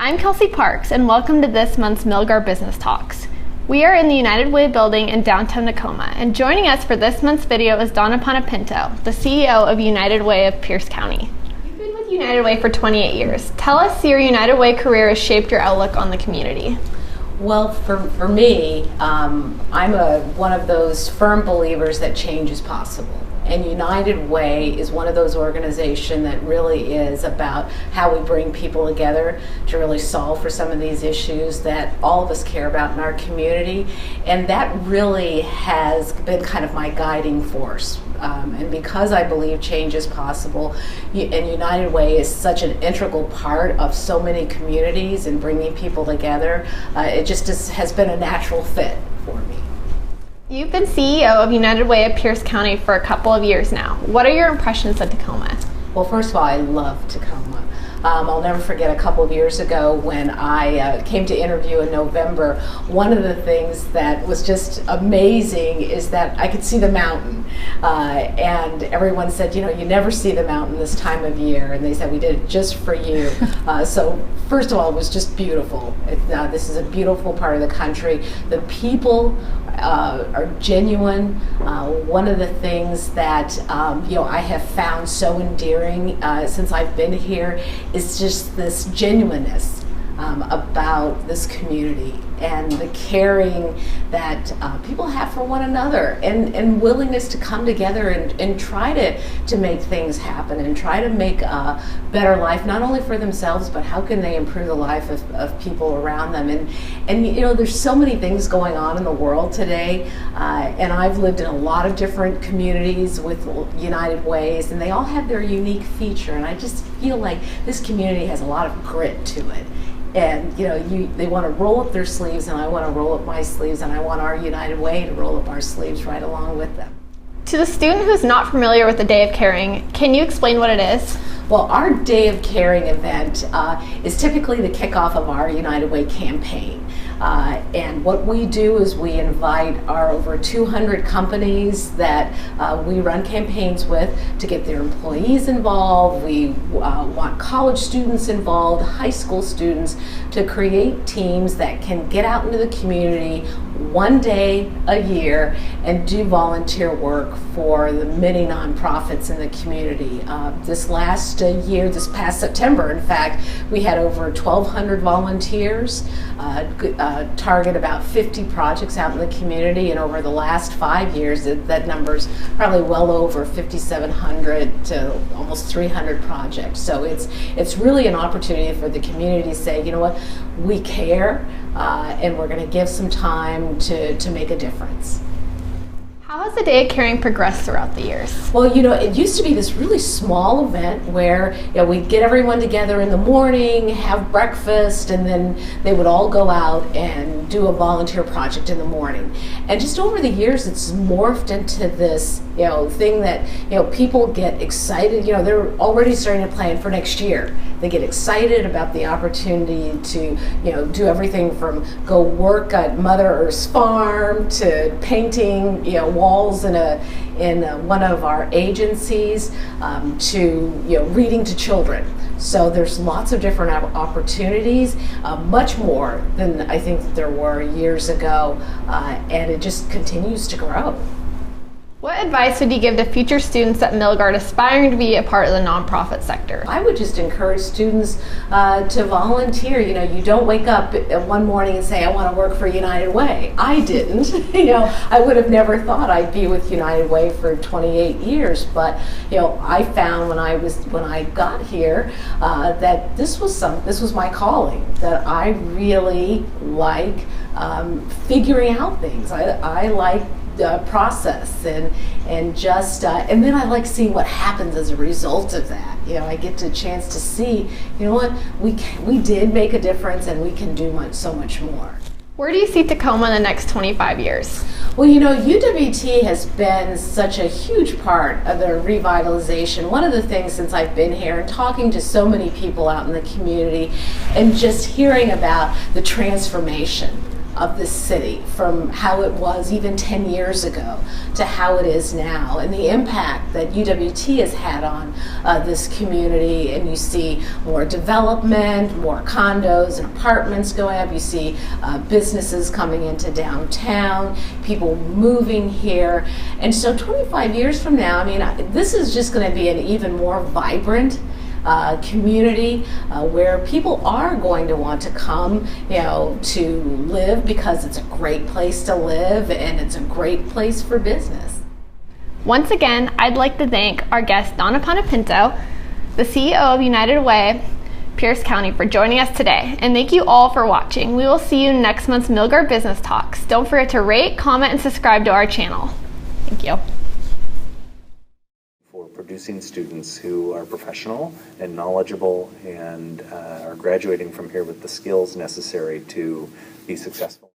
I'm Kelsey Parks, and welcome to this month's Milgard Business Talks. We are in the United Way building in downtown Tacoma, and joining us for this month's video is Dona Ponepinto, the CEO of United Way of Pierce County. You've been with United Way for 28 years. Tell us how your United Way career has shaped your outlook on the community. Well, for me, I'm one of those firm believers that change is possible. And United Way is one of those organizations that really is about how we bring people together to really solve for some of these issues that all of us care about in our community. And that really has been kind of my guiding force. And because I believe change is possible, and United Way is such an integral part of so many communities and bringing people together, it just has been a natural fit for me. You've been CEO of United Way of Pierce County for a couple of years now. What are your impressions of Tacoma? Well, first of all, I love Tacoma. I'll never forget a couple of years ago when I came to interview in November. One of the things that was just amazing is that I could see the mountain. And everyone said, you know, you never see the mountain this time of year. And they said, we did it just for you. So first of all, it was just beautiful. This is a beautiful part of the country. The people are genuine. One of the things that I have found so endearing since I've been here is just this genuineness about this community and the caring that people have for one another, and willingness to come together and try to make things happen and try to make a better life, not only for themselves, but how can they improve the life of people around them. And you know, there's so many things going on in the world today, and I've lived in a lot of different communities with United Ways, and they all have their unique feature, and I just feel like this community has a lot of grit to it. And you know, they want to roll up their sleeves, and I want to roll up my sleeves, and I want our United Way to roll up our sleeves right along with them. To the student who's not familiar with the Day of Caring, can you explain what it is? Well, our Day of Caring event is typically the kickoff of our United Way campaign. And what we do is we invite our over 200 companies that we run campaigns with to get their employees involved. We want college students involved, high school students, to create teams that can get out into the community one day a year and do volunteer work for the many nonprofits in the community. This past September, in fact, we had over 1,200 volunteers, target about 50 projects out in the community, and over the last 5 years, that number's probably well over 5,700 to almost 300 projects. So it's really an opportunity for the community to say, you know what, we care, and we're going to give some time to make a difference. How has the Day of Caring progressed throughout the years? Well, you know, it used to be this really small event where we'd get everyone together in the morning, have breakfast, and then they would all go out and do a volunteer project in the morning. And just over the years, it's morphed into this, thing that, people get excited. They're already starting to plan for next year. They get excited about the opportunity to, do everything from go work at Mother Earth's farm to painting, walls in one of our agencies, to reading to children. So there's lots of different opportunities, much more than I think there were years ago, and it just continues to grow. What advice would you give to future students at Milgard aspiring to be a part of the nonprofit sector? I would just encourage students to volunteer. You don't wake up one morning and say, I want to work for United Way. I didn't. I would have never thought I'd be with United Way for 28 years. But I found when I got here that this was my calling. That I really like figuring out things. I like process and then I like seeing what happens as a result of that. I get a chance to see, what we did make a difference, and we can do so much more. Where do you see Tacoma in the next 25 years? Well, UWT has been such a huge part of the revitalization. One of the things since I've been here and talking to so many people out in the community and just hearing about the transformation of this city, from how it was even 10 years ago to how it is now, and the impact that UWT has had on this community. And you see more development, more condos and apartments going up. You see businesses coming into downtown, people moving here. And so 25 years from now, I mean, this is just going to be an even more vibrant community where people are going to want to come, to live, because it's a great place to live and it's a great place for business. Once again, I'd like to thank our guest, Dona Ponepinto, the CEO of United Way, Pierce County, for joining us today. And thank you all for watching. We will see you in next month's Milgard Business Talks. Don't forget to rate, comment, and subscribe to our channel. Thank you. For producing students who are professional and knowledgeable and are graduating from here with the skills necessary to be successful.